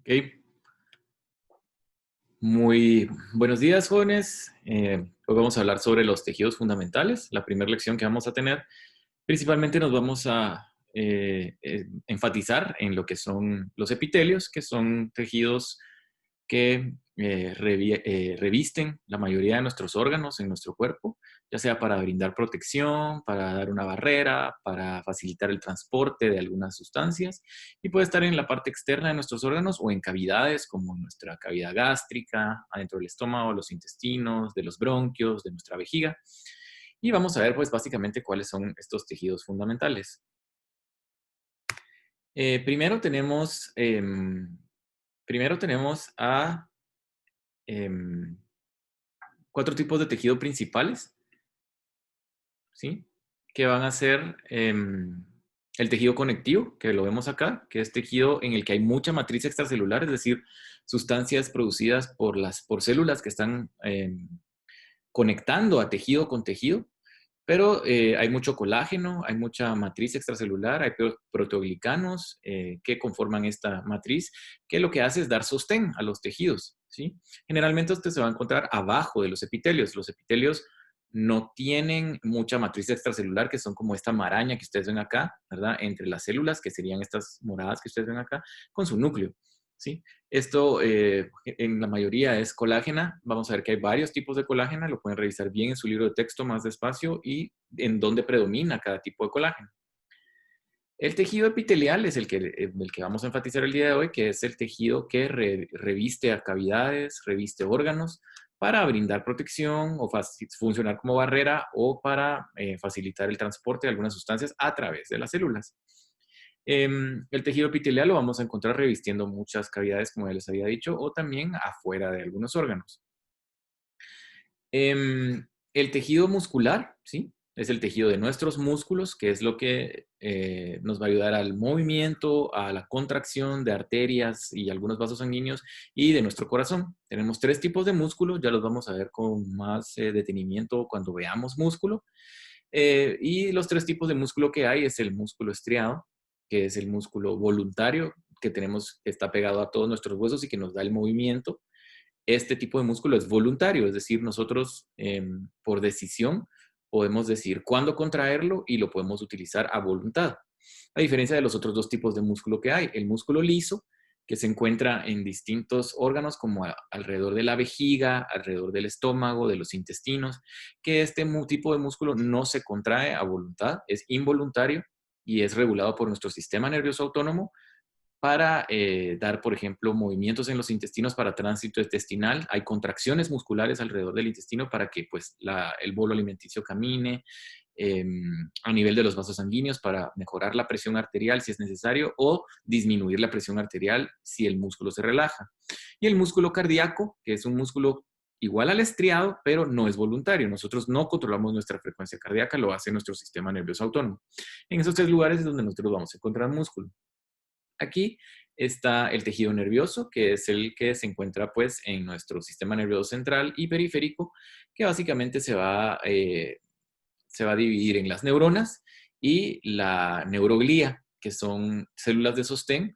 Ok, muy buenos días, jóvenes. Hoy vamos a hablar sobre los tejidos fundamentales. La primera lección que vamos a tener, principalmente nos vamos a enfatizar en lo que son los epitelios, que son tejidos que revisten la mayoría de nuestros órganos en nuestro cuerpo, ya sea para brindar protección, para dar una barrera, para facilitar el transporte de algunas sustancias, y puede estar en la parte externa de nuestros órganos o en cavidades como nuestra cavidad gástrica, adentro del estómago, los intestinos, de los bronquios, de nuestra vejiga. Y vamos a ver, pues, básicamente cuáles son estos tejidos fundamentales. Eh, primero tenemos, em, primero tenemos a em, cuatro tipos de tejido principales, ¿sí? Que van a ser el tejido conectivo, que lo vemos acá, que es tejido en el que hay mucha matriz extracelular, es decir, sustancias producidas por células que están conectando a tejido con tejido, pero hay mucho colágeno, hay mucha matriz extracelular, hay proteoglicanos que conforman esta matriz, que lo que hace es dar sostén a los tejidos, ¿sí? Generalmente usted se va a encontrar abajo de los epitelios. Los epitelios no tienen mucha matriz extracelular, que son como esta maraña que ustedes ven acá, ¿verdad? Entre las células, que serían estas moradas que ustedes ven acá, con su núcleo, ¿sí? Esto en la mayoría es colágena. Vamos a ver que hay varios tipos de colágena. Lo pueden revisar bien en su libro de texto más despacio y en dónde predomina cada tipo de colágeno. El tejido epitelial es el que vamos a enfatizar el día de hoy, que es el tejido que reviste a cavidades, reviste órganos para brindar protección o funcionar como barrera o para facilitar el transporte de algunas sustancias a través de las células. El tejido epitelial lo vamos a encontrar revistiendo muchas cavidades, como ya les había dicho, o también afuera de algunos órganos. El tejido muscular, ¿sí? Es el tejido de nuestros músculos, que es lo que nos va a ayudar al movimiento, a la contracción de arterias y algunos vasos sanguíneos y de nuestro corazón. Tenemos tres tipos de músculo, ya los vamos a ver con más detenimiento cuando veamos músculo. Y los tres tipos de músculo que hay es el músculo estriado, que es el músculo voluntario que tenemos, que está pegado a todos nuestros huesos y que nos da el movimiento. Este tipo de músculo es voluntario, es decir, nosotros por decisión podemos decir cuándo contraerlo y lo podemos utilizar a voluntad. A diferencia de los otros dos tipos de músculo que hay, el músculo liso, que se encuentra en distintos órganos como alrededor de la vejiga, alrededor del estómago, de los intestinos, que este tipo de músculo no se contrae a voluntad, es involuntario y es regulado por nuestro sistema nervioso autónomo para dar, por ejemplo, movimientos en los intestinos para tránsito intestinal. Hay contracciones musculares alrededor del intestino para que pues, el bolo alimenticio camine, a nivel de los vasos sanguíneos para mejorar la presión arterial si es necesario o disminuir la presión arterial si el músculo se relaja. Y el músculo cardíaco, que es un músculo igual al estriado, pero no es voluntario. Nosotros no controlamos nuestra frecuencia cardíaca, lo hace nuestro sistema nervioso autónomo. En esos tres lugares es donde nosotros vamos a encontrar músculo. Aquí está el tejido nervioso, que es el que se encuentra pues en nuestro sistema nervioso central y periférico, que básicamente se va a dividir en las neuronas y la neuroglía, que son células de sostén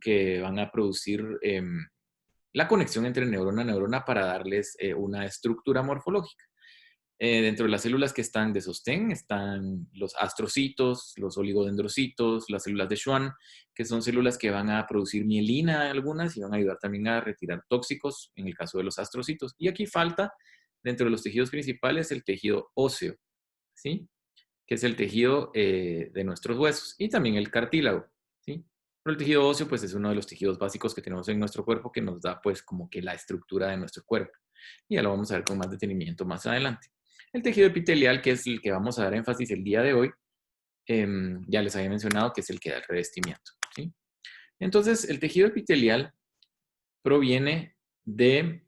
que van a producir la conexión entre neurona y neurona para darles una estructura morfológica. Dentro de las células que están de sostén están los astrocitos, los oligodendrocitos, las células de Schwann, que son células que van a producir mielina algunas y van a ayudar también a retirar tóxicos en el caso de los astrocitos. Y aquí falta, dentro de los tejidos principales, el tejido óseo, ¿sí? Que es el tejido de nuestros huesos y también el cartílago, ¿sí? Pero el tejido óseo, pues, es uno de los tejidos básicos que tenemos en nuestro cuerpo que nos da, pues, como que la estructura de nuestro cuerpo. Y ya lo vamos a ver con más detenimiento más adelante. El tejido epitelial, que es el que vamos a dar énfasis el día de hoy, ya les había mencionado que es el que da el revestimiento, ¿sí? Entonces, el tejido epitelial proviene de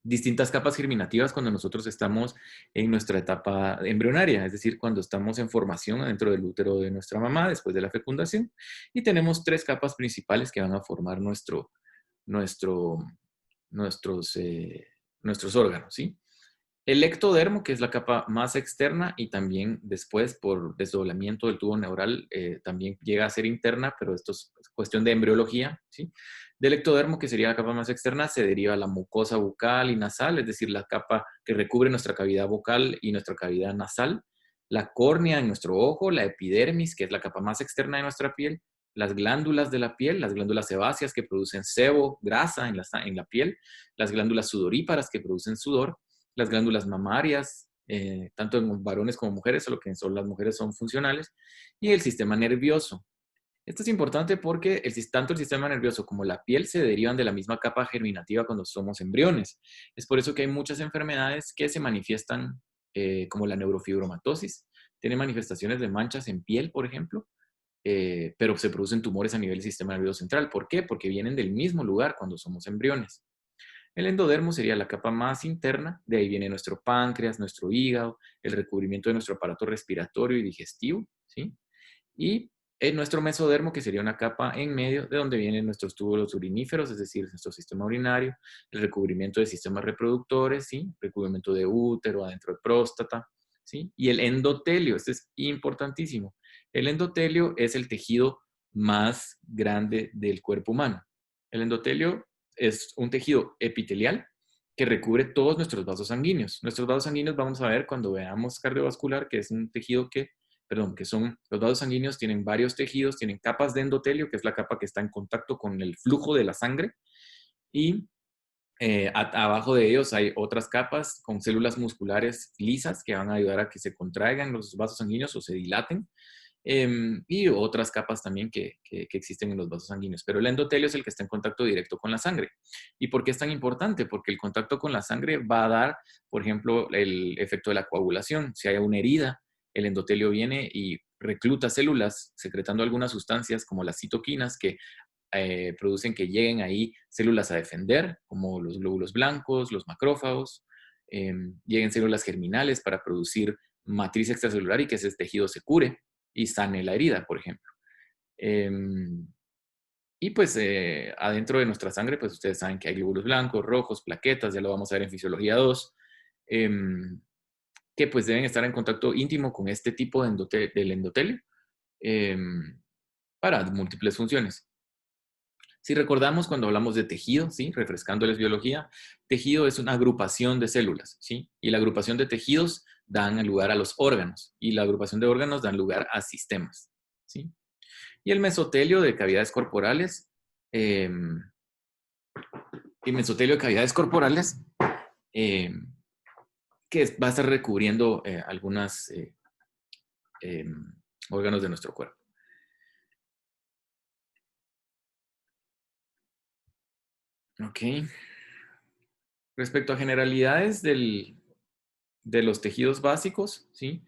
distintas capas germinativas cuando nosotros estamos en nuestra etapa embrionaria, es decir, cuando estamos en formación dentro del útero de nuestra mamá después de la fecundación. Y tenemos tres capas principales que van a formar nuestro, nuestros, nuestros órganos, ¿sí? El ectodermo, que es la capa más externa y también después por desdoblamiento del tubo neural también llega a ser interna, pero esto es cuestión de embriología, ¿sí? Del ectodermo, que sería la capa más externa, se deriva la mucosa bucal y nasal, es decir, la capa que recubre nuestra cavidad bucal y nuestra cavidad nasal, la córnea en nuestro ojo, la epidermis, que es la capa más externa de nuestra piel, las glándulas de la piel, las glándulas sebáceas que producen sebo, grasa en la piel, las glándulas sudoríparas que producen sudor, las glándulas mamarias, tanto en varones como mujeres, solo que son las mujeres son funcionales, y el sistema nervioso. Esto es importante porque tanto el sistema nervioso como la piel se derivan de la misma capa germinativa cuando somos embriones. Es por eso que hay muchas enfermedades que se manifiestan como la neurofibromatosis. Tiene manifestaciones de manchas en piel, por ejemplo, pero se producen tumores a nivel del sistema nervioso central. ¿Por qué? Porque vienen del mismo lugar cuando somos embriones. El endodermo sería la capa más interna, de ahí viene nuestro páncreas, nuestro hígado, el recubrimiento de nuestro aparato respiratorio y digestivo, ¿sí? Y nuestro mesodermo, que sería una capa en medio de donde vienen nuestros túbulos uriníferos, es decir, nuestro sistema urinario, el recubrimiento de sistemas reproductores, ¿sí? Recubrimiento de útero, adentro de próstata, ¿sí? Y el endotelio, este es importantísimo. El endotelio es el tejido más grande del cuerpo humano. El endotelio es un tejido epitelial que recubre todos nuestros vasos sanguíneos. Nuestros vasos sanguíneos vamos a ver cuando veamos cardiovascular, que es un tejido que son los vasos sanguíneos, tienen varios tejidos, tienen capas de endotelio, que es la capa que está en contacto con el flujo de la sangre, y abajo de ellos hay otras capas con células musculares lisas que van a ayudar a que se contraigan los vasos sanguíneos o se dilaten. Y otras capas también que existen en los vasos sanguíneos. Pero el endotelio es el que está en contacto directo con la sangre. ¿Y por qué es tan importante? Porque el contacto con la sangre va a dar, por ejemplo, el efecto de la coagulación. Si hay una herida, el endotelio viene y recluta células secretando algunas sustancias como las citoquinas que producen que lleguen ahí células a defender, como los glóbulos blancos, los macrófagos, lleguen células germinales para producir matriz extracelular y que ese tejido se cure y sane la herida, por ejemplo. Y pues adentro de nuestra sangre, pues ustedes saben que hay glóbulos blancos, rojos, plaquetas, ya lo vamos a ver en fisiología 2, que pues deben estar en contacto íntimo con este tipo del endotelio para múltiples funciones. Si recordamos cuando hablamos de tejido, ¿sí? Refrescándoles biología, tejido es una agrupación de células, ¿sí? Y la agrupación de tejidos dan lugar a los órganos y la agrupación de órganos dan lugar a sistemas, ¿sí? Y el mesotelio de cavidades corporales, eh, y mesotelio de cavidades corporales, eh, que va a estar recubriendo algunos órganos de nuestro cuerpo. Ok. Respecto a generalidades de los tejidos básicos, ¿sí?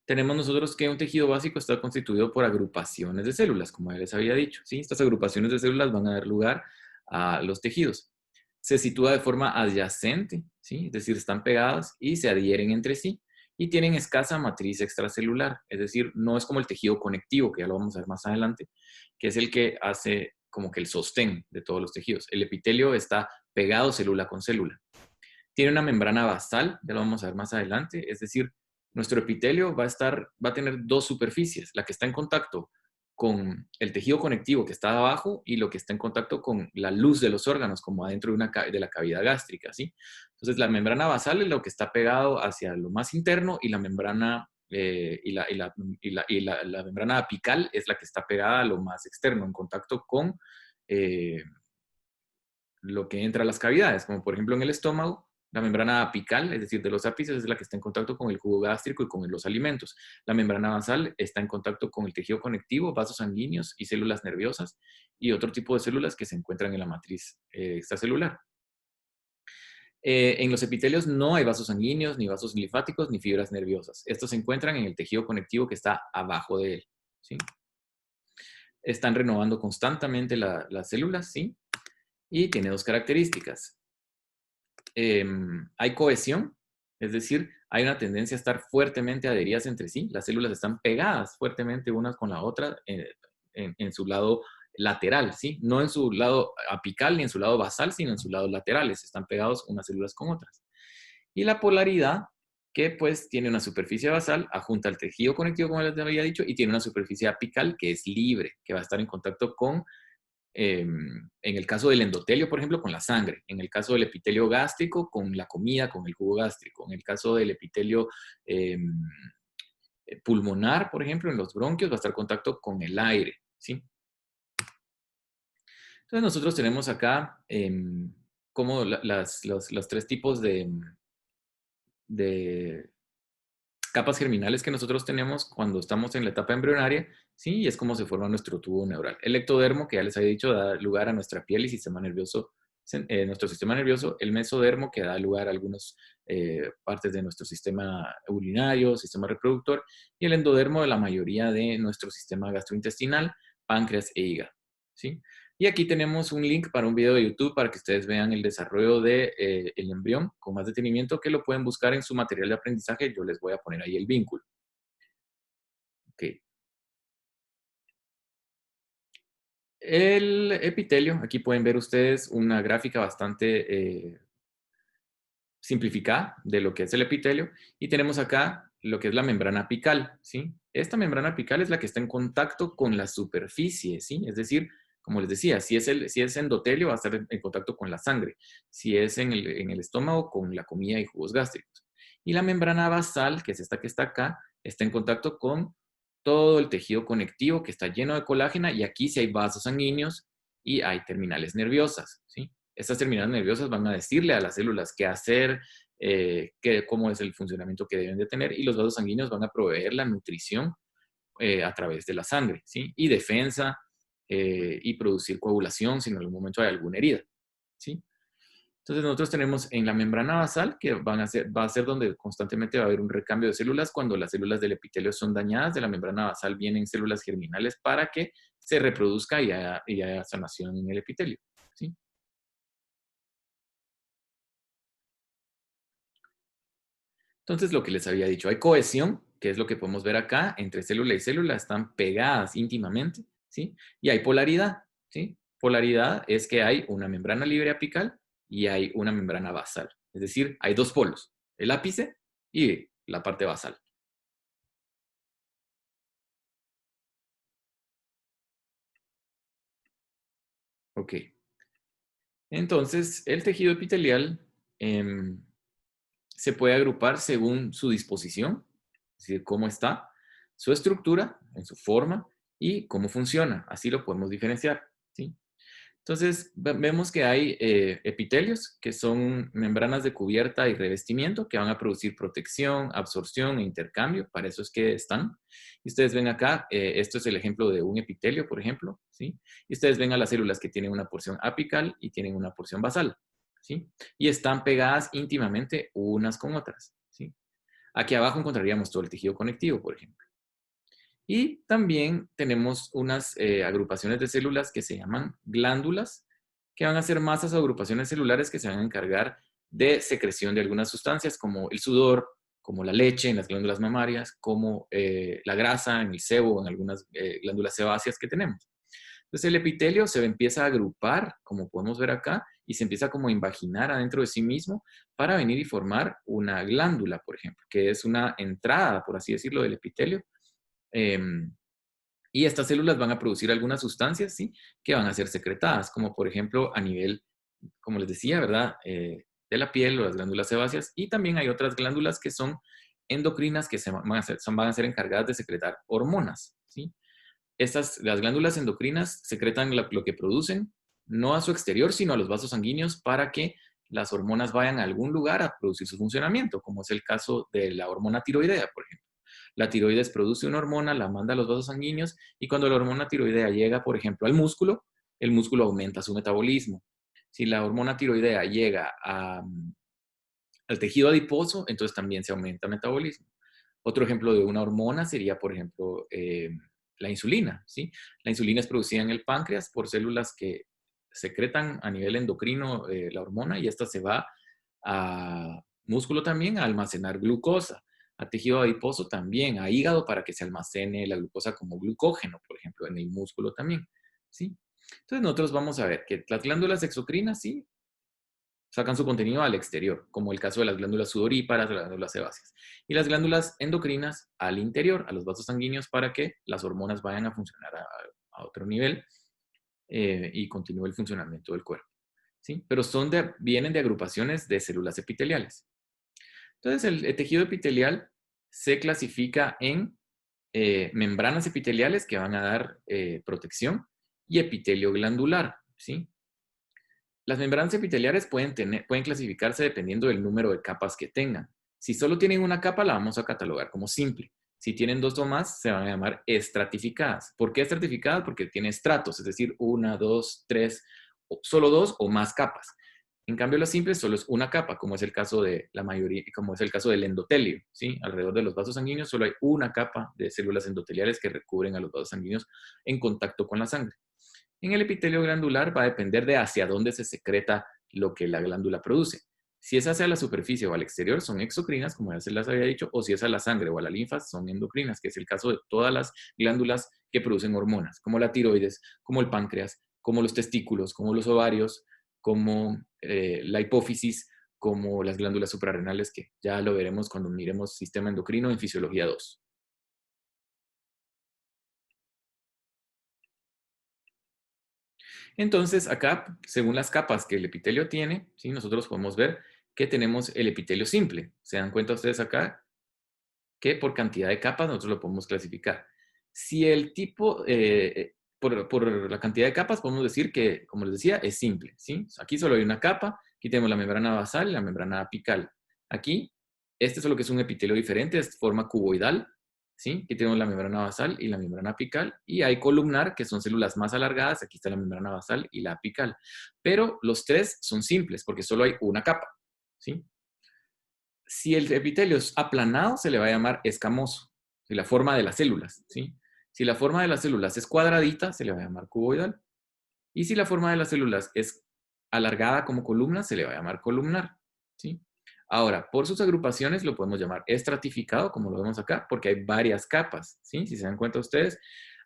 Tenemos nosotros que un tejido básico está constituido por agrupaciones de células, como ya les había dicho, ¿sí? Estas agrupaciones de células van a dar lugar a los tejidos. Se sitúa de forma adyacente, ¿sí? Es decir, están pegadas y se adhieren entre sí y tienen escasa matriz extracelular, es decir, no es como el tejido conectivo, que ya lo vamos a ver más adelante, que es el que hace como que el sostén de todos los tejidos. El epitelio está pegado célula con célula. Tiene una membrana basal, ya lo vamos a ver más adelante, es decir, nuestro epitelio va a tener dos superficies, la que está en contacto con el tejido conectivo que está abajo y lo que está en contacto con la luz de los órganos, como adentro de la cavidad gástrica, ¿sí? Entonces, la membrana basal es lo que está pegado hacia lo más interno y la membrana la membrana apical es la que está pegada a lo más externo, en contacto con lo que entra a las cavidades, como por ejemplo en el estómago, la membrana apical, es decir, de los ápices, es la que está en contacto con el jugo gástrico y con los alimentos. La membrana basal está en contacto con el tejido conectivo, vasos sanguíneos y células nerviosas y otro tipo de células que se encuentran en la matriz extracelular. En los epitelios no hay vasos sanguíneos, ni vasos linfáticos, ni fibras nerviosas. Estos se encuentran en el tejido conectivo que está abajo de él, ¿sí? Están renovando constantemente las células, ¿sí? Y tiene dos características. Hay cohesión, es decir, hay una tendencia a estar fuertemente adheridas entre sí. Las células están pegadas fuertemente unas con la otra en su lado lateral, ¿sí? No en su lado apical ni en su lado basal, sino en su lado laterales. Están pegados unas células con otras. Y la polaridad, que pues tiene una superficie basal, adjunta al tejido conectivo, como les había dicho, y tiene una superficie apical que es libre, que va a estar en contacto con, en el caso del endotelio, por ejemplo, con la sangre. En el caso del epitelio gástrico, con la comida, con el jugo gástrico. En el caso del epitelio pulmonar, por ejemplo, en los bronquios, va a estar en contacto con el aire, ¿sí? Entonces nosotros tenemos acá como los tres tipos de capas germinales que nosotros tenemos cuando estamos en la etapa embrionaria, ¿sí? Y es como se forma nuestro tubo neural. El ectodermo, que ya les había dicho, da lugar a nuestra piel y sistema nervioso, nuestro sistema nervioso. El mesodermo, que da lugar a algunas partes de nuestro sistema urinario, sistema reproductor. Y el endodermo de la mayoría de nuestro sistema gastrointestinal, páncreas e hígado, ¿sí? Y aquí tenemos un link para un video de YouTube para que ustedes vean el desarrollo del el embrión con más detenimiento, que lo pueden buscar en su material de aprendizaje. Yo les voy a poner ahí el vínculo. Okay. El epitelio, aquí pueden ver ustedes una gráfica bastante simplificada de lo que es el epitelio, y tenemos acá lo que es la membrana apical, ¿sí? Esta membrana apical es la que está en contacto con la superficie, ¿sí? Es decir, como les decía, si es endotelio va a estar en contacto con la sangre, si es en el estómago con la comida y jugos gástricos. Y la membrana basal, que es esta que está acá, está en contacto con todo el tejido conectivo que está lleno de colágena, y aquí sí hay vasos sanguíneos y hay terminales nerviosas, ¿sí? Estas terminales nerviosas van a decirle a las células qué hacer, cómo es el funcionamiento que deben de tener, y los vasos sanguíneos van a proveer la nutrición a través de la sangre, ¿sí? Y defensa y producir coagulación si en algún momento hay alguna herida, ¿sí? Entonces nosotros tenemos en la membrana basal, que va a ser donde constantemente va a haber un recambio de células. Cuando las células del epitelio son dañadas, de la membrana basal vienen células germinales para que se reproduzca y haya sanación en el epitelio, ¿sí? Entonces, lo que les había dicho, hay cohesión, que es lo que podemos ver acá, entre célula y célula, están pegadas íntimamente, ¿sí? Y hay polaridad, ¿sí? Polaridad es que hay una membrana libre apical y hay una membrana basal. Es decir, hay dos polos, el ápice y la parte basal. Ok. Entonces, el tejido epitelial se puede agrupar según su disposición, es decir, cómo está, su estructura, en su forma y cómo funciona. Así lo podemos diferenciar, ¿sí? Entonces, vemos que hay epitelios, que son membranas de cubierta y revestimiento, que van a producir protección, absorción e intercambio. Para eso es que están. Y ustedes ven acá, esto es el ejemplo de un epitelio, por ejemplo, ¿sí? Y ustedes ven a las células que tienen una porción apical y tienen una porción basal, ¿sí? Y están pegadas íntimamente unas con otras, ¿sí? Aquí abajo encontraríamos todo el tejido conectivo, por ejemplo. Y también tenemos unas agrupaciones de células que se llaman glándulas, que van a ser masas o agrupaciones celulares que se van a encargar de secreción de algunas sustancias, como el sudor, como la leche en las glándulas mamarias, como la grasa en el sebo, en algunas glándulas sebáceas que tenemos. Entonces el epitelio se empieza a agrupar, como podemos ver acá, y se empieza como a invaginar adentro de sí mismo para venir y formar una glándula, por ejemplo, que es una entrada, por así decirlo, del epitelio. Em, y estas células van a producir algunas sustancias, ¿sí? Que van a ser secretadas, como por ejemplo a nivel, como les decía, ¿verdad? De la piel o las glándulas sebáceas. Y también hay otras glándulas que son endocrinas que van a ser encargadas de secretar hormonas, ¿sí? Las glándulas endocrinas secretan lo que producen, no a su exterior, sino a los vasos sanguíneos para que las hormonas vayan a algún lugar a producir su funcionamiento, como es el caso de la hormona tiroidea, por ejemplo. La tiroides produce una hormona, la manda a los vasos sanguíneos, y cuando la hormona tiroidea llega, por ejemplo, al músculo, el músculo aumenta su metabolismo. Si la hormona tiroidea llega al tejido adiposo, entonces también se aumenta el metabolismo. Otro ejemplo de una hormona sería, por ejemplo, la insulina, ¿sí? La insulina es producida en el páncreas por células que secretan a nivel endocrino la hormona, y esta se va a músculo también a almacenar glucosa, a tejido adiposo también, a hígado para que se almacene la glucosa como glucógeno, por ejemplo, en el músculo también, ¿sí? Entonces nosotros vamos a ver que las glándulas exocrinas, sí, sacan su contenido al exterior, como el caso de las glándulas sudoríparas, de las glándulas sebáceas. Y las glándulas endocrinas al interior, a los vasos sanguíneos, para que las hormonas vayan a funcionar a otro nivel y continúe el funcionamiento del cuerpo. ¿Sí? Pero vienen de agrupaciones de células epiteliales. Entonces, el tejido epitelial se clasifica en membranas epiteliales que van a dar protección y epitelio glandular, ¿sí? Las membranas epiteliales pueden clasificarse dependiendo del número de capas que tengan. Si solo tienen una capa, la vamos a catalogar como simple. Si tienen dos o más, se van a llamar estratificadas. ¿Por qué estratificadas? Porque tiene estratos, es decir, una, dos, tres, solo dos o más capas. En cambio, las simples solo es una capa, como es el caso de la mayoría, como es el caso del endotelio, ¿sí? Alrededor de los vasos sanguíneos solo hay una capa de células endoteliales que recubren a los vasos sanguíneos en contacto con la sangre. En el epitelio glandular va a depender de hacia dónde se secreta lo que la glándula produce. Si es hacia la superficie o al exterior, son exocrinas, como ya se las había dicho, o si es a la sangre o a la linfa, son endocrinas, que es el caso de todas las glándulas que producen hormonas, como la tiroides, como el páncreas, como los testículos, como los ovarios, como la hipófisis, como las glándulas suprarrenales, que ya lo veremos cuando miremos sistema endocrino en fisiología 2. Entonces, acá, según las capas que el epitelio tiene, ¿sí? Nosotros podemos ver que tenemos el epitelio simple. ¿Se dan cuenta ustedes acá? Que por cantidad de capas nosotros lo podemos clasificar. Si el tipo, por la cantidad de capas, podemos decir que, como les decía, es simple, ¿sí? Aquí solo hay una capa, aquí tenemos la membrana basal y la membrana apical. Aquí, este es lo que es un epitelio diferente, es forma cuboidal, ¿sí? Aquí tenemos la membrana basal y la membrana apical, y hay columnar, que son células más alargadas, aquí está la membrana basal y la apical. Pero los tres son simples, porque solo hay una capa, ¿sí? Si el epitelio es aplanado, se le va a llamar escamoso, y la forma de las células, ¿sí? Si la forma de las células es cuadradita, se le va a llamar cuboidal. Y si la forma de las células es alargada como columna, se le va a llamar columnar, ¿sí? Ahora, por sus agrupaciones lo podemos llamar estratificado, como lo vemos acá, porque hay varias capas, ¿sí? Si se dan cuenta ustedes,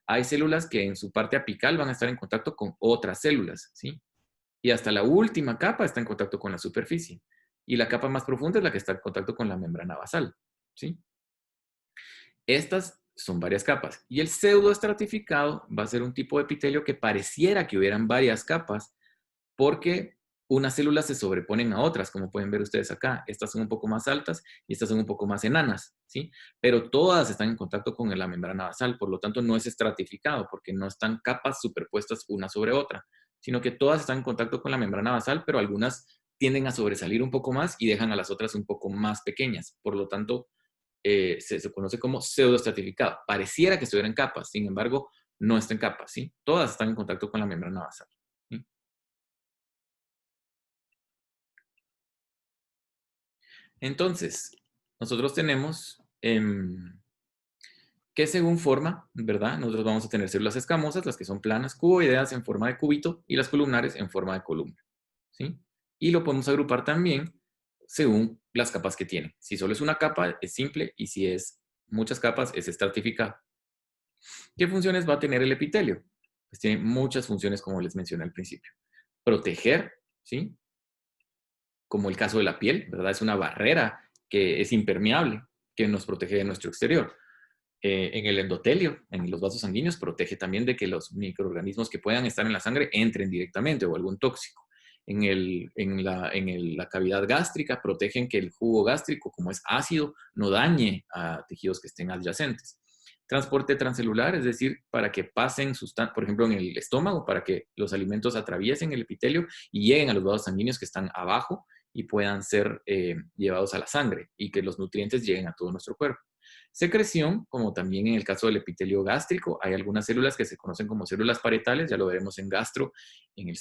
hay células que en su parte apical van a estar en contacto con otras células, ¿sí? Y hasta la última capa está en contacto con la superficie. Y la capa más profunda es la que está en contacto con la membrana basal, ¿sí? Estas son varias capas. Y el pseudoestratificado va a ser un tipo de epitelio que pareciera que hubieran varias capas porque unas células se sobreponen a otras, como pueden ver ustedes acá. Estas son un poco más altas y estas son un poco más enanas, ¿sí? Pero todas están en contacto con la membrana basal, por lo tanto no es estratificado porque no están capas superpuestas una sobre otra, sino que todas están en contacto con la membrana basal, pero algunas tienden a sobresalir un poco más y dejan a las otras un poco más pequeñas. Por lo tanto, se conoce como pseudoestratificado. Pareciera que estuviera en capas, sin embargo, no está en capas, ¿sí? Todas están en contacto con la membrana basal, ¿sí? Entonces, nosotros tenemos que según forma, ¿verdad? Nosotros vamos a tener células escamosas, las que son planas, cuboideas en forma de cubito y las columnares en forma de columna, ¿sí? Y lo podemos agrupar también según las capas que tiene. Si solo es una capa, es simple, y si es muchas capas, es estratificado. ¿Qué funciones va a tener el epitelio? Pues tiene muchas funciones, como les mencioné al principio. Proteger, ¿sí? Como el caso de la piel, ¿verdad? Es una barrera que es impermeable, que nos protege de nuestro exterior. En el endotelio, en los vasos sanguíneos, protege también de que los microorganismos que puedan estar en la sangre entren directamente o algún tóxico. En la cavidad gástrica protegen que el jugo gástrico, como es ácido, no dañe a tejidos que estén adyacentes. Transporte transcelular, es decir, para que pasen sustancias, por ejemplo, en el estómago, para que los alimentos atraviesen el epitelio y lleguen a los vasos sanguíneos que están abajo y puedan ser llevados a la sangre y que los nutrientes lleguen a todo nuestro cuerpo. Secreción, como también en el caso del epitelio gástrico, hay algunas células que se conocen como células parietales, ya lo veremos en gastro en el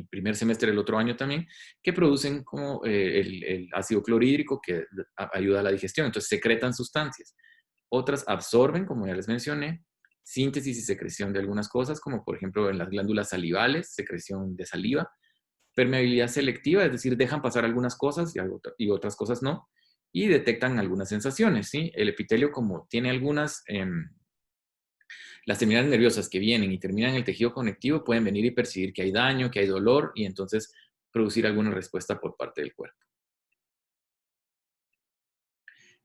primer semestre del otro año también, que producen como el ácido clorhídrico que ayuda a la digestión, entonces secretan sustancias. Otras absorben, como ya les mencioné, síntesis y secreción de algunas cosas, como por ejemplo en las glándulas salivales, secreción de saliva. Permeabilidad selectiva, es decir, dejan pasar algunas cosas y otras cosas no, y detectan algunas sensaciones, ¿sí? El epitelio, como tiene algunas, las terminales nerviosas que vienen y terminan en el tejido conectivo, pueden venir y percibir que hay daño, que hay dolor, y entonces producir alguna respuesta por parte del cuerpo.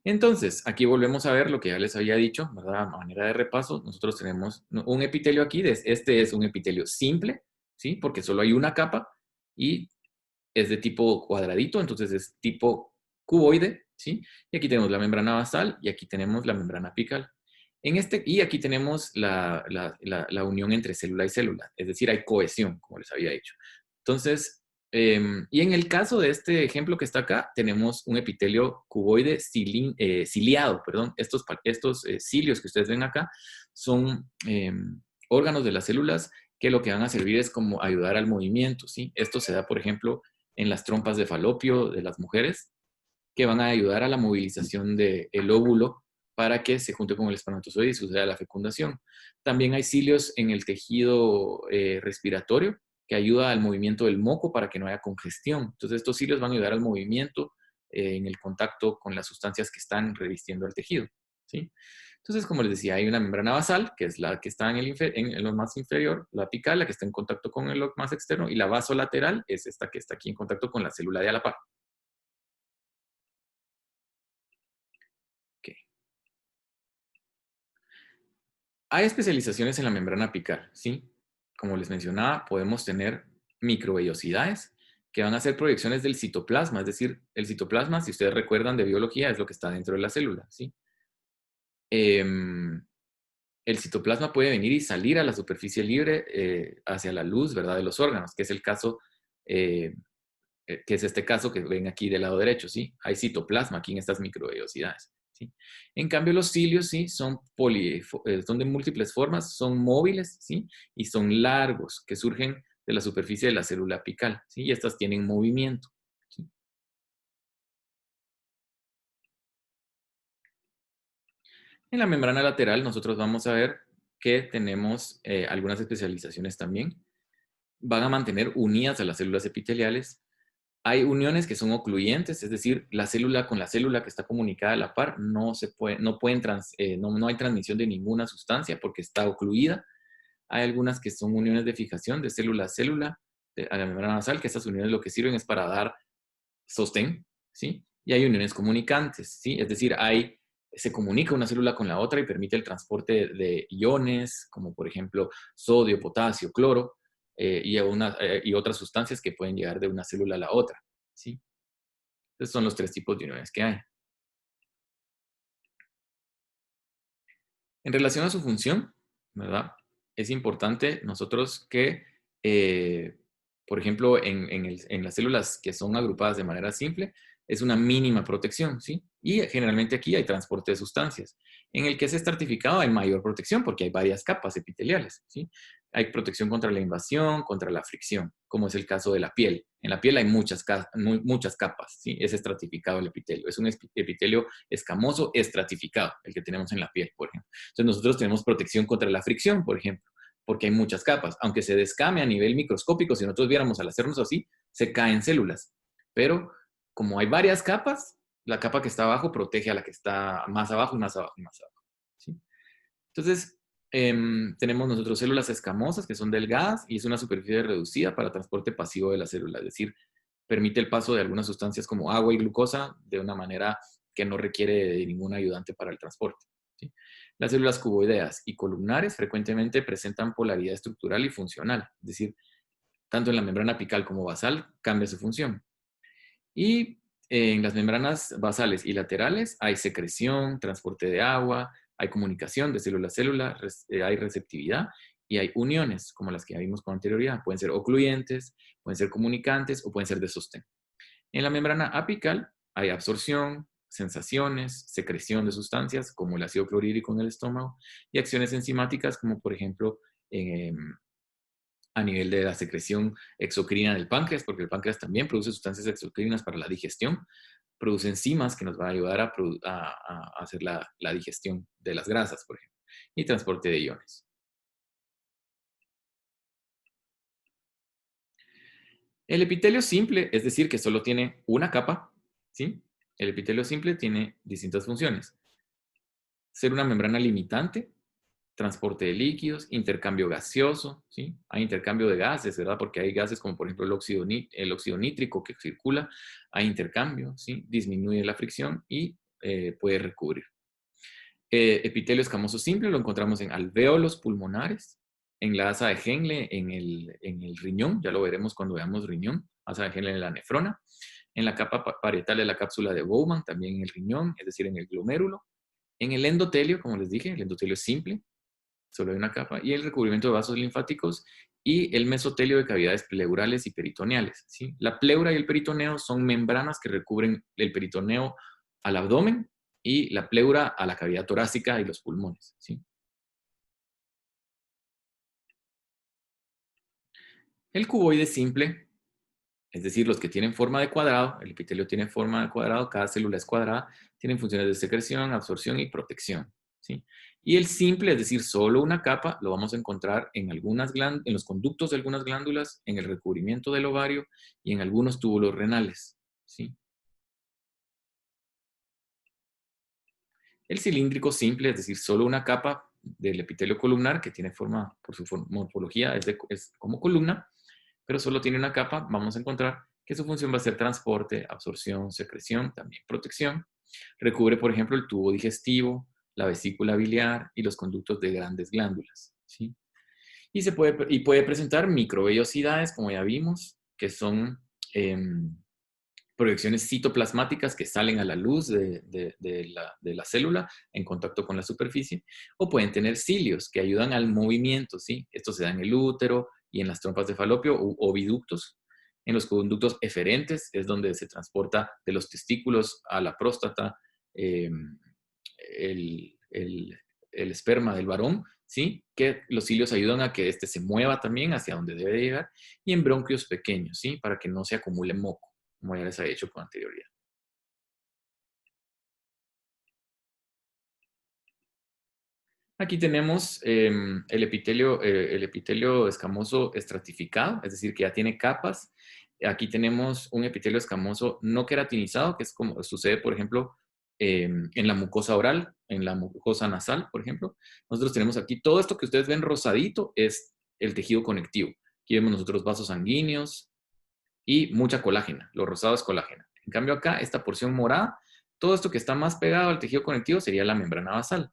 Entonces, aquí volvemos a ver lo que ya les había dicho, ¿verdad? A manera de repaso, nosotros tenemos un epitelio aquí, este es un epitelio simple, ¿sí? Porque solo hay una capa y es de tipo cuadradito, entonces es tipo cuboide, ¿sí? Y aquí tenemos la membrana basal y aquí tenemos la membrana apical. Y aquí tenemos la unión entre célula y célula, es decir, hay cohesión, como les había dicho. Entonces, y en el caso de este ejemplo que está acá, tenemos un epitelio cuboide ciliado, perdón. Estos cilios que ustedes ven acá son órganos de las células que lo que van a servir es como ayudar al movimiento, ¿sí? Esto se da, por ejemplo, en las trompas de falopio de las mujeres, que van a ayudar a la movilización del óvulo para que se junte con el espermatozoide y suceda la fecundación. También hay cilios en el tejido respiratorio que ayuda al movimiento del moco para que no haya congestión. Entonces, estos cilios van a ayudar al movimiento en el contacto con las sustancias que están revistiendo el tejido, ¿sí? Entonces, como les decía, hay una membrana basal, que es la que está en lo más inferior, la apical, la que está en contacto con el más externo, y la vasolateral es esta que está aquí en contacto con la célula de a la par. Okay. Hay especializaciones en la membrana apical, ¿sí? Como les mencionaba, podemos tener microvellosidades que van a ser proyecciones del citoplasma, es decir, el citoplasma, si ustedes recuerdan de biología, es lo que está dentro de la célula, ¿sí? El citoplasma puede venir y salir a la superficie libre hacia la luz, ¿verdad? De los órganos, que es el caso, eh, que es este caso que ven aquí del lado derecho, ¿sí? Hay citoplasma aquí en estas microvellosidades, ¿sí? En cambio, los cilios, ¿sí? Son de múltiples formas, son móviles, ¿sí? Y son largos, que surgen de la superficie de la célula apical, ¿sí? Y estas tienen movimiento, ¿sí? En la membrana lateral nosotros vamos a ver que tenemos algunas especializaciones también. Van a mantener unidas a las células epiteliales. Hay uniones que son ocluyentes, es decir, la célula con la célula que está comunicada a la par no hay transmisión de ninguna sustancia porque está ocluida. Hay algunas que son uniones de fijación de célula a célula a la membrana basal, que estas uniones lo que sirven es para dar sostén, ¿sí? Y hay uniones comunicantes, ¿sí? Es decir, se comunica una célula con la otra y permite el transporte de iones, como por ejemplo sodio, potasio, cloro, y otras sustancias que pueden llegar de una célula a la otra, ¿sí? Esos son los tres tipos de uniones que hay. En relación a su función, ¿verdad? Es importante nosotros que, eh, por ejemplo, en las células que son agrupadas de manera simple, es una mínima protección, ¿sí? Y generalmente aquí hay transporte de sustancias. En el que es estratificado hay mayor protección porque hay varias capas epiteliales, ¿sí? Hay protección contra la invasión, contra la fricción, como es el caso de la piel. En la piel hay muchas capas, ¿sí? Es estratificado el epitelio. Es un epitelio escamoso estratificado, el que tenemos en la piel, por ejemplo. Entonces nosotros tenemos protección contra la fricción, por ejemplo, porque hay muchas capas. Aunque se descame a nivel microscópico, si nosotros viéramos al hacernos así, se caen células. Pero como hay varias capas, la capa que está abajo protege a la que está más abajo y más abajo y más abajo, ¿sí? Entonces, tenemos nosotros células escamosas que son delgadas y es una superficie reducida para transporte pasivo de la célula, es decir, permite el paso de algunas sustancias como agua y glucosa de una manera que no requiere de ningún ayudante para el transporte, ¿sí? Las células cuboideas y columnares frecuentemente presentan polaridad estructural y funcional, es decir, tanto en la membrana apical como basal cambia su función. Y en las membranas basales y laterales hay secreción, transporte de agua, hay comunicación de célula a célula, hay receptividad y hay uniones, como las que ya vimos con anterioridad. Pueden ser ocluyentes, pueden ser comunicantes o pueden ser de sostén. En la membrana apical hay absorción, sensaciones, secreción de sustancias como el ácido clorhídrico en el estómago y acciones enzimáticas como por ejemplo a nivel de la secreción exocrina del páncreas, porque el páncreas también produce sustancias exocrinas para la digestión, produce enzimas que nos van a ayudar a hacer la digestión de las grasas, por ejemplo, y transporte de iones. El epitelio simple, es decir, que solo tiene una capa, ¿sí? El epitelio simple tiene distintas funciones. Ser una membrana limitante, transporte de líquidos, intercambio gaseoso, ¿sí? Hay intercambio de gases, ¿verdad? Porque hay gases como por ejemplo el óxido nítrico que circula, hay intercambio, ¿sí? Disminuye la fricción y puede recubrir. Epitelio escamoso simple lo encontramos en alvéolos pulmonares, en la asa de Henle en el riñón, ya lo veremos cuando veamos riñón, asa de Henle en la nefrona, en la capa parietal de la cápsula de Bowman, también en el riñón, es decir, en el glomérulo, en el endotelio, como les dije, el endotelio es simple, solo hay una capa, y el recubrimiento de vasos linfáticos y el mesotelio de cavidades pleurales y peritoneales, ¿sí? La pleura y el peritoneo son membranas que recubren el peritoneo al abdomen y la pleura a la cavidad torácica y los pulmones, ¿sí? El cuboide simple, es decir, los que tienen forma de cuadrado, el epitelio tiene forma de cuadrado, cada célula es cuadrada, tienen funciones de secreción, absorción y protección, ¿sí? Y el simple, es decir, solo una capa, lo vamos a encontrar en en los conductos de algunas glándulas, en el recubrimiento del ovario y en algunos túbulos renales, ¿sí? El cilíndrico simple, es decir, solo una capa del epitelio columnar que tiene forma, por su morfología, es como columna, pero solo tiene una capa, vamos a encontrar que su función va a ser transporte, absorción, secreción, también protección. Recubre, por ejemplo, el tubo digestivo, la vesícula biliar y los conductos de grandes glándulas, ¿sí? Y puede presentar microvellosidades, como ya vimos, que son proyecciones citoplasmáticas que salen a la luz de la célula en contacto con la superficie, o pueden tener cilios que ayudan al movimiento, ¿sí? Esto se da en el útero y en las trompas de falopio u oviductos. En los conductos eferentes es donde se transporta de los testículos a la próstata eh, el esperma del varón, ¿sí? Que los cilios ayudan a que éste se mueva también hacia donde debe llegar, y en bronquios pequeños, ¿sí? Para que no se acumule moco, como ya les había hecho con anterioridad. Aquí tenemos el epitelio escamoso estratificado, es decir, que ya tiene capas. Aquí tenemos un epitelio escamoso no queratinizado, que es como sucede, por ejemplo, en la mucosa oral, en la mucosa nasal, por ejemplo. Nosotros tenemos aquí todo esto que ustedes ven rosadito, es el tejido conectivo. Aquí vemos nosotros vasos sanguíneos y mucha colágena. Lo rosado es colágena. En cambio acá, esta porción morada, todo esto que está más pegado al tejido conectivo sería la membrana basal.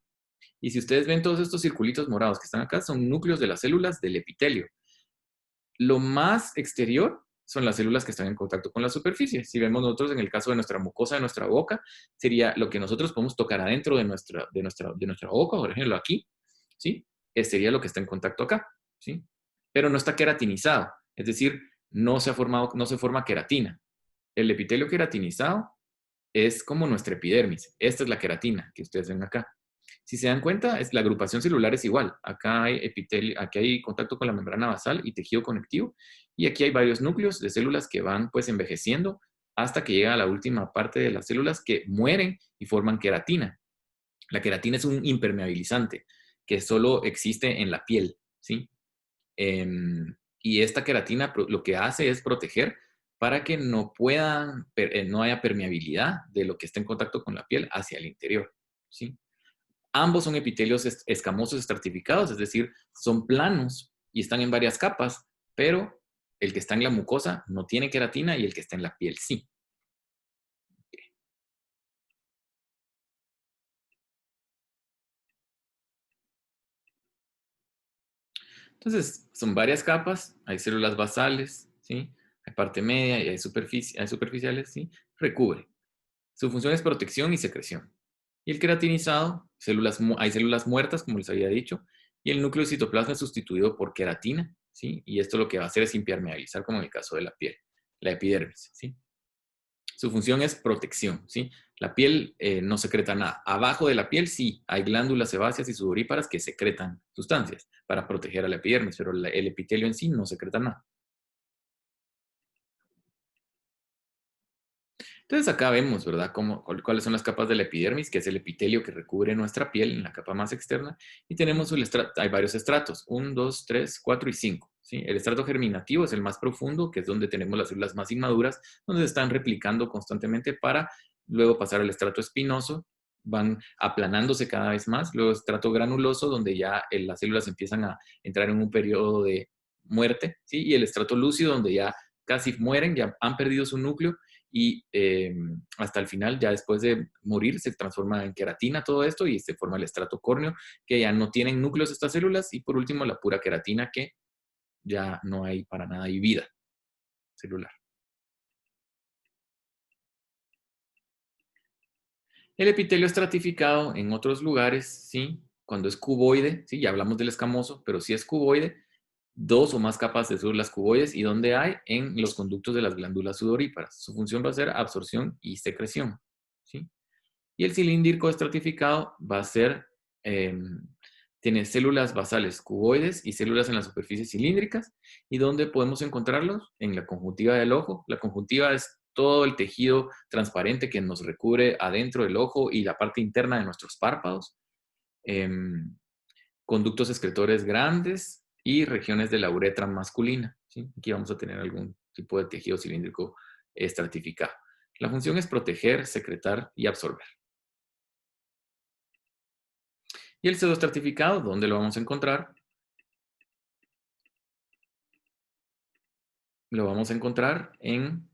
Y si ustedes ven todos estos circulitos morados que están acá, son núcleos de las células del epitelio. Lo más exterior son las células que están en contacto con la superficie. Si vemos nosotros en el caso de nuestra mucosa de nuestra boca, sería lo que nosotros podemos tocar adentro de nuestra boca, por ejemplo, aquí, ¿sí? Sería lo que está en contacto acá, ¿sí? Pero no está queratinizado, es decir, no se forma queratina. El epitelio queratinizado es como nuestra epidermis. Esta es la queratina que ustedes ven acá. Si se dan cuenta, la agrupación celular es igual. Acá hay epitelio, aquí hay contacto con la membrana basal y tejido conectivo, y aquí hay varios núcleos de células que van pues envejeciendo hasta que llega a la última parte de las células que mueren y forman queratina. La queratina es un impermeabilizante que solo existe en la piel, ¿sí? Y esta queratina lo que hace es proteger para que no haya permeabilidad de lo que está en contacto con la piel hacia el interior, ¿sí? Ambos son epitelios escamosos estratificados, es decir, son planos y están en varias capas, pero el que está en la mucosa no tiene queratina y el que está en la piel sí. Entonces, son varias capas, hay células basales, ¿sí? Hay parte media y hay superficiales, ¿sí? Recubre. Su función es protección y secreción. Y el queratinizado, hay células muertas, como les había dicho, y el núcleo de citoplasma es sustituido por queratina, ¿sí? Y esto lo que va a hacer es impermeabilizar, como en el caso de la piel, la epidermis, ¿sí? Su función es protección, ¿sí? La piel no secreta nada. Abajo de la piel sí hay glándulas sebáceas y sudoríparas que secretan sustancias para proteger a la epidermis, pero el epitelio en sí no secreta nada. Entonces acá vemos, ¿verdad? Cuáles son las capas de la epidermis, que es el epitelio que recubre nuestra piel en la capa más externa. Y tenemos hay varios estratos, 1, 2, 3, 4 y 5. ¿Sí? El estrato germinativo es el más profundo, que es donde tenemos las células más inmaduras, donde se están replicando constantemente para luego pasar al estrato espinoso, van aplanándose cada vez más. Luego estrato granuloso, donde ya las células empiezan a entrar en un periodo de muerte, ¿sí? Y el estrato lúcido, donde ya casi mueren, ya han perdido su núcleo y hasta el final, ya después de morir, se transforma en queratina todo esto y se forma el estrato córneo, que ya no tienen núcleos estas células, y por último la pura queratina, que ya no hay para nada, hay vida celular. El epitelio estratificado en otros lugares, ¿sí? Cuando es cuboide, ¿sí? Ya hablamos del escamoso, pero si es cuboide, dos o más capas de células cuboides. ¿Y dónde hay? En los conductos de las glándulas sudoríparas. Su función va a ser absorción y secreción, ¿sí? Y el cilíndrico estratificado va a ser, tiene células basales cuboides y células en las superficies cilíndricas. ¿Y dónde podemos encontrarlos? En la conjuntiva del ojo. La conjuntiva es todo el tejido transparente que nos recubre adentro del ojo y la parte interna de nuestros párpados. Conductos excretores grandes y regiones de la uretra masculina, ¿sí? Aquí vamos a tener algún tipo de tejido cilíndrico estratificado. La función es proteger, secretar y absorber. Y el pseudoestratificado, ¿dónde lo vamos a encontrar? Lo vamos a encontrar en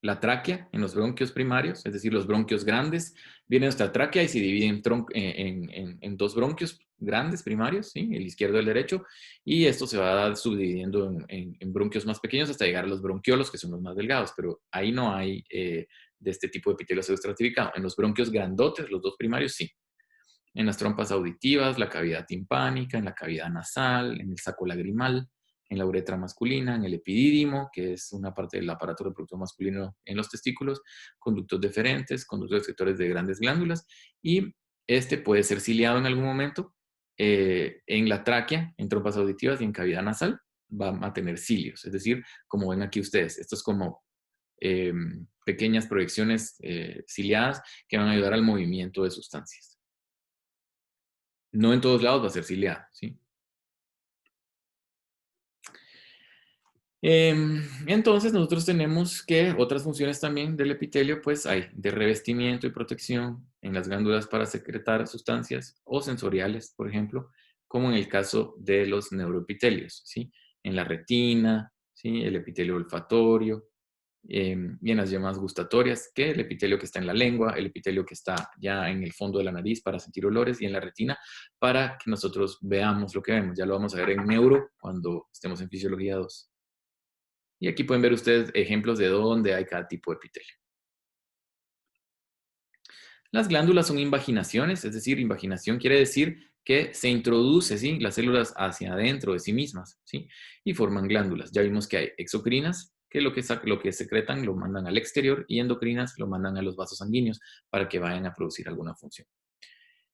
la tráquea, en los bronquios primarios, es decir, los bronquios grandes. Viene nuestra tráquea y se divide en dos bronquios grandes primarios, ¿sí? El izquierdo y el derecho, y esto se va subdividiendo en bronquios más pequeños hasta llegar a los bronquiolos, que son los más delgados, pero ahí no hay de este tipo de epitelio pseudoestratificado. En los bronquios grandotes, los dos primarios, sí. En las trompas auditivas, la cavidad timpánica, en la cavidad nasal, en el saco lagrimal, en la uretra masculina, en el epidídimo, que es una parte del aparato reproductor masculino en los testículos, conductos deferentes, conductos excretores de grandes glándulas, y este puede ser ciliado en algún momento en la tráquea, en trompas auditivas y en cavidad nasal, va a tener cilios, es decir, como ven aquí ustedes, esto es como pequeñas proyecciones ciliadas que van a ayudar al movimiento de sustancias. No en todos lados va a ser ciliado, ¿sí? Entonces nosotros tenemos que otras funciones también del epitelio, pues hay de revestimiento y protección en las glándulas para secretar sustancias o sensoriales, por ejemplo, como en el caso de los neuroepitelios, ¿sí? En la retina, ¿sí? El epitelio olfatorio, y en las llamadas gustatorias, que el epitelio que está en la lengua, el epitelio que está ya en el fondo de la nariz para sentir olores, y en la retina para que nosotros veamos lo que vemos. Ya lo vamos a ver en neuro cuando estemos en fisiología 2. Y aquí pueden ver ustedes ejemplos de dónde hay cada tipo de epitelio. Las glándulas son invaginaciones, es decir, invaginación quiere decir que se introduce, ¿sí? Las células hacia adentro de sí mismas, ¿sí? Y forman glándulas. Ya vimos que hay exocrinas, que lo que secretan lo mandan al exterior, y endocrinas lo mandan a los vasos sanguíneos para que vayan a producir alguna función.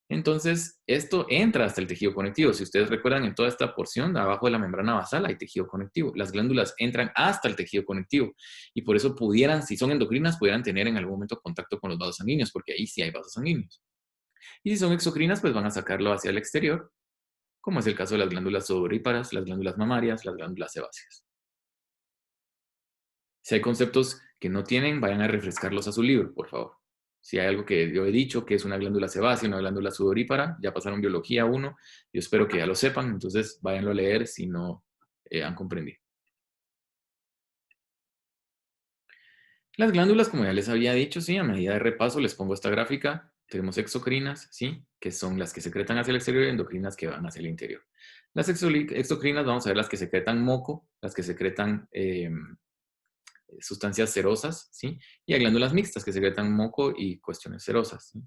Entonces, esto entra hasta el tejido conectivo. Si ustedes recuerdan, en toda esta porción, abajo de la membrana basal hay tejido conectivo. Las glándulas entran hasta el tejido conectivo y por eso pudieran, si son endocrinas, pudieran tener en algún momento contacto con los vasos sanguíneos, porque ahí sí hay vasos sanguíneos. Y si son exocrinas, pues van a sacarlo hacia el exterior, como es el caso de las glándulas sudoríparas, las glándulas mamarias, las glándulas sebáceas. Si hay conceptos que no tienen, vayan a refrescarlos a su libro, por favor. Si hay algo que yo he dicho, que es una glándula sebácea, una glándula sudorípara, ya pasaron biología 1, yo espero que ya lo sepan, entonces váyanlo a leer si no han comprendido. Las glándulas, como ya les había dicho, sí, a medida de repaso les pongo esta gráfica. Tenemos exocrinas, sí, que son las que secretan hacia el exterior, y endocrinas que van hacia el interior. Las exocrinas, vamos a ver las que secretan moco, las que secretan sustancias cerosas, ¿sí? Y hay glándulas mixtas que secretan moco y cuestiones cerosas, ¿sí?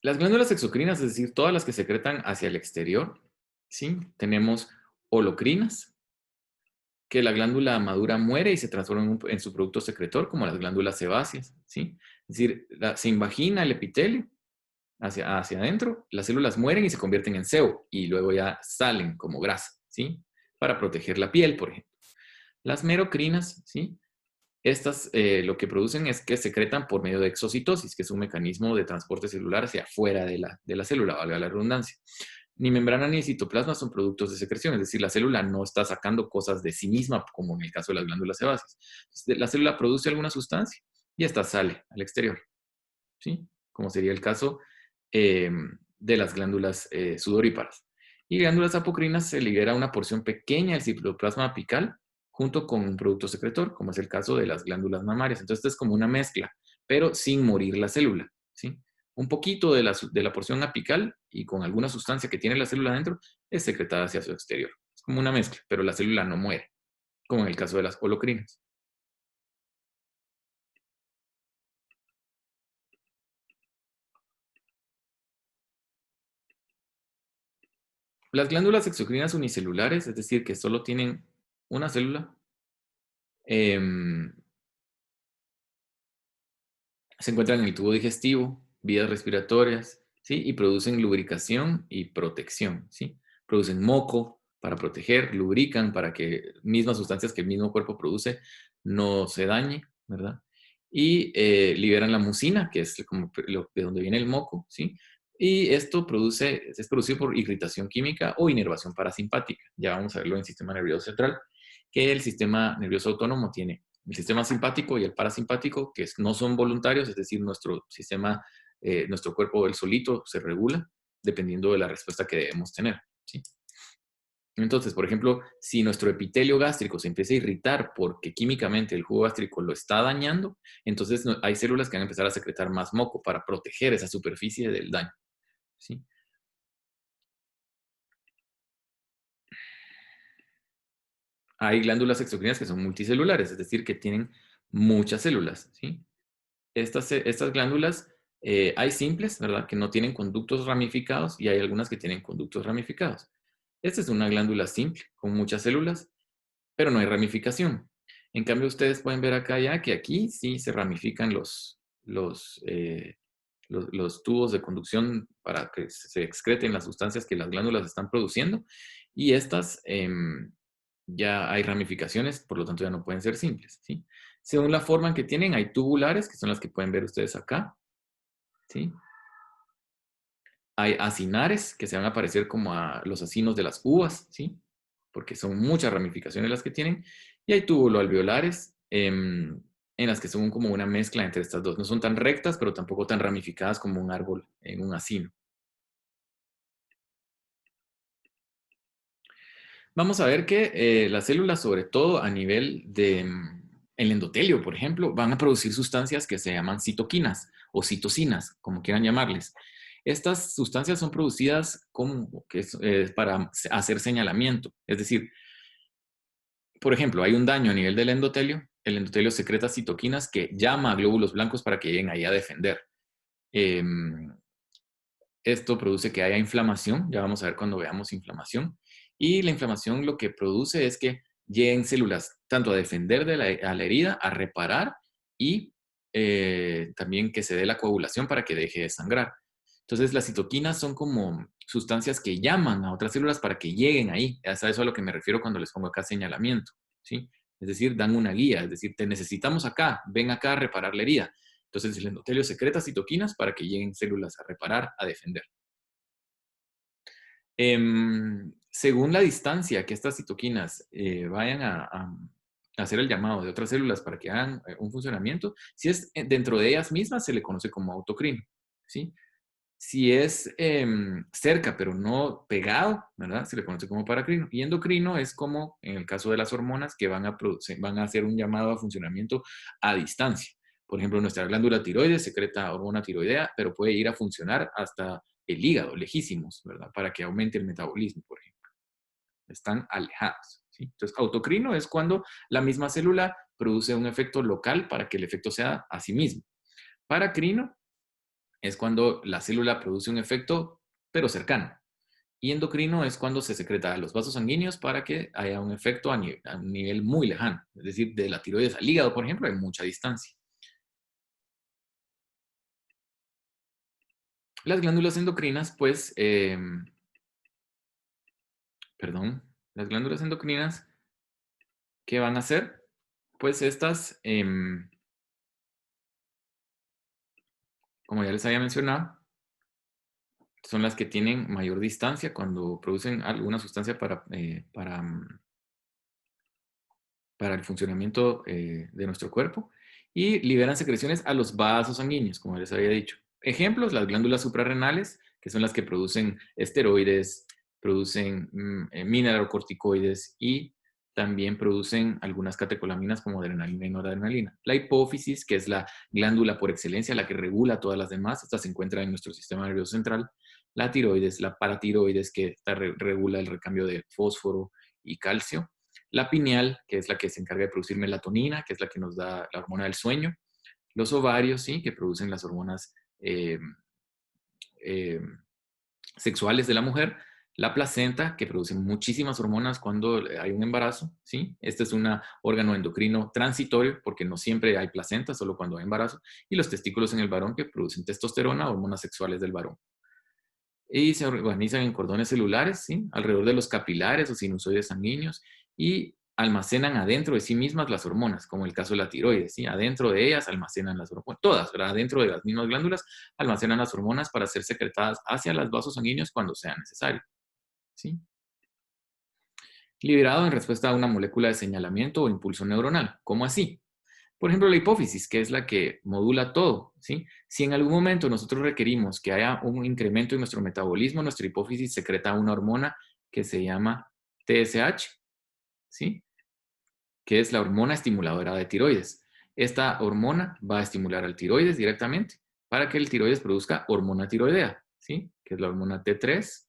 Las glándulas exocrinas, es decir, todas las que secretan hacia el exterior, ¿sí? Tenemos holocrinas, que la glándula madura muere y se transforma en su producto secretor, como las glándulas sebáceas, ¿sí? Es decir, se invagina el epitelio hacia adentro, las células mueren y se convierten en sebo, y luego ya salen como grasa, ¿sí? Para proteger la piel, por ejemplo. Las merocrinas, ¿sí? Estas lo que producen es que secretan por medio de exocitosis, que es un mecanismo de transporte celular hacia afuera de la célula, valga la redundancia. Ni membrana ni citoplasma son productos de secreción, es decir, la célula no está sacando cosas de sí misma, como en el caso de las glándulas sebáceas. Entonces, la célula produce alguna sustancia y esta sale al exterior, ¿sí? Como sería el caso de las glándulas sudoríparas. Y glándulas apocrinas se libera una porción pequeña del citoplasma apical junto con un producto secretor, como es el caso de las glándulas mamarias. Entonces, esto es como una mezcla, pero sin morir la célula, ¿sí? Un poquito de la porción apical y con alguna sustancia que tiene la célula dentro es secretada hacia su exterior. Es como una mezcla, pero la célula no muere, como en el caso de las holocrinas. Las glándulas exocrinas unicelulares, es decir, que solo tienen una célula, em, se encuentran en el tubo digestivo, vías respiratorias, ¿sí? Y producen lubricación y protección, ¿sí? Producen moco para proteger, lubrican para que mismas sustancias que el mismo cuerpo produce no se dañe, ¿verdad? Y liberan la mucina, que es como de donde viene el moco, ¿sí? Y esto es producido por irritación química o inervación parasimpática. Ya vamos a verlo en el sistema nervioso central, que el sistema nervioso autónomo tiene el sistema simpático y el parasimpático, que no son voluntarios, es decir, nuestro sistema, nuestro cuerpo él solito se regula dependiendo de la respuesta que debemos tener, ¿sí? Entonces, por ejemplo, si nuestro epitelio gástrico se empieza a irritar porque químicamente el jugo gástrico lo está dañando, entonces hay células que van a empezar a secretar más moco para proteger esa superficie del daño, ¿sí? Hay glándulas exocrinas que son multicelulares, es decir, que tienen muchas células, ¿sí? Estas glándulas, hay simples, ¿verdad? Que no tienen conductos ramificados y hay algunas que tienen conductos ramificados. Esta es una glándula simple con muchas células, pero no hay ramificación. En cambio, ustedes pueden ver acá ya que aquí sí se ramifican los tubos de conducción para que se excreten las sustancias que las glándulas están produciendo y estas ya hay ramificaciones, por lo tanto ya no pueden ser simples, ¿sí? Según la forma en que tienen, hay tubulares, que son las que pueden ver ustedes acá, ¿sí? Hay acinares, que se van a parecer como a los acinos de las uvas, ¿sí? Porque son muchas ramificaciones las que tienen. Y hay tubuloalveolares, en las que son como una mezcla entre estas dos. No son tan rectas, pero tampoco tan ramificadas como un árbol en un acino. Vamos a ver que las células, sobre todo a nivel de el endotelio, por ejemplo, van a producir sustancias que se llaman citoquinas o citocinas, como quieran llamarles. Estas sustancias son producidas como que para hacer señalamiento. Es decir, por ejemplo, hay un daño a nivel del endotelio, el endotelio secreta citoquinas que llama a glóbulos blancos para que lleguen ahí a defender. Em, Esto produce que haya inflamación, ya vamos a ver cuando veamos inflamación. Y la inflamación lo que produce es que lleguen células tanto a defender a la herida, a reparar y también que se dé la coagulación para que deje de sangrar. Entonces las citoquinas son como sustancias que llaman a otras células para que lleguen ahí. Es a eso a lo que me refiero cuando les pongo acá señalamiento, ¿sí? Es decir, dan una guía, es decir, te necesitamos acá, ven acá a reparar la herida. Entonces el endotelio secreta citoquinas para que lleguen células a reparar, a defender. Según la distancia que estas citoquinas vayan a hacer el llamado de otras células para que hagan un funcionamiento, si es dentro de ellas mismas, se le conoce como autocrino, ¿sí? Si es cerca, pero no pegado, ¿verdad? Se le conoce como paracrino. Y endocrino es como, en el caso de las hormonas, que van a hacer un llamado a funcionamiento a distancia. Por ejemplo, nuestra glándula tiroides secreta hormona tiroidea, pero puede ir a funcionar hasta el hígado, lejísimos, ¿verdad? Para que aumente el metabolismo, por ejemplo. Están alejados, ¿sí? Entonces, autocrino es cuando la misma célula produce un efecto local para que el efecto sea a sí mismo. Paracrino es cuando la célula produce un efecto, pero cercano. Y endocrino es cuando se secreta a los vasos sanguíneos para que haya un efecto a un nivel muy lejano. Es decir, de la tiroides al hígado, por ejemplo, hay mucha distancia. Las glándulas endocrinas, pues, perdón, las glándulas endocrinas, ¿qué van a hacer? Pues estas, como ya les había mencionado, son las que tienen mayor distancia cuando producen alguna sustancia para el funcionamiento de nuestro cuerpo y liberan secreciones a los vasos sanguíneos, como les había dicho. Ejemplos, las glándulas suprarrenales, que son las que producen esteroides, producen mineralocorticoides y también producen algunas catecolaminas como adrenalina y noradrenalina. La hipófisis, que es la glándula por excelencia, la que regula todas las demás, esta se encuentra en nuestro sistema nervioso central. La tiroides, la paratiroides, que regula el recambio de fósforo y calcio. La pineal, que es la que se encarga de producir melatonina, que es la que nos da la hormona del sueño. Los ovarios, ¿sí? Que producen las hormonas eh, eh, sexuales de la mujer. La placenta, que produce muchísimas hormonas cuando hay un embarazo, ¿sí? Este es un órgano endocrino transitorio porque no siempre hay placenta, solo cuando hay embarazo. Y los testículos en el varón que producen testosterona, hormonas sexuales del varón. Y se organizan en cordones celulares, ¿sí? Alrededor de los capilares o sinusoides sanguíneos y almacenan adentro de sí mismas las hormonas, como el caso de la tiroides, ¿sí? Adentro de ellas almacenan las hormonas, todas, ¿verdad? Adentro de las mismas glándulas almacenan las hormonas para ser secretadas hacia los vasos sanguíneos cuando sea necesario, ¿sí? Liberado en respuesta a una molécula de señalamiento o impulso neuronal. ¿Cómo así? Por ejemplo, la hipófisis, que es la que modula todo, ¿sí? Si en algún momento nosotros requerimos que haya un incremento en nuestro metabolismo, nuestra hipófisis secreta una hormona que se llama TSH, ¿sí? Que es la hormona estimuladora de tiroides. Esta hormona va a estimular al tiroides directamente para que el tiroides produzca hormona tiroidea, ¿sí? Que es la hormona T3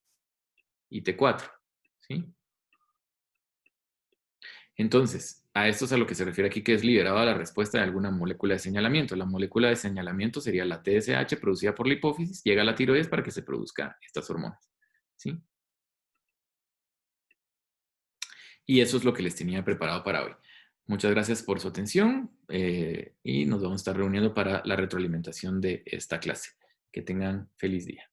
y T4, ¿sí? Entonces, a esto es a lo que se refiere aquí, que es liberado a la respuesta de alguna molécula de señalamiento. La molécula de señalamiento sería la TSH producida por la hipófisis, llega a la tiroides para que se produzcan estas hormonas, ¿sí? Y eso es lo que les tenía preparado para hoy. Muchas gracias por su atención y nos vamos a estar reuniendo para la retroalimentación de esta clase. Que tengan feliz día.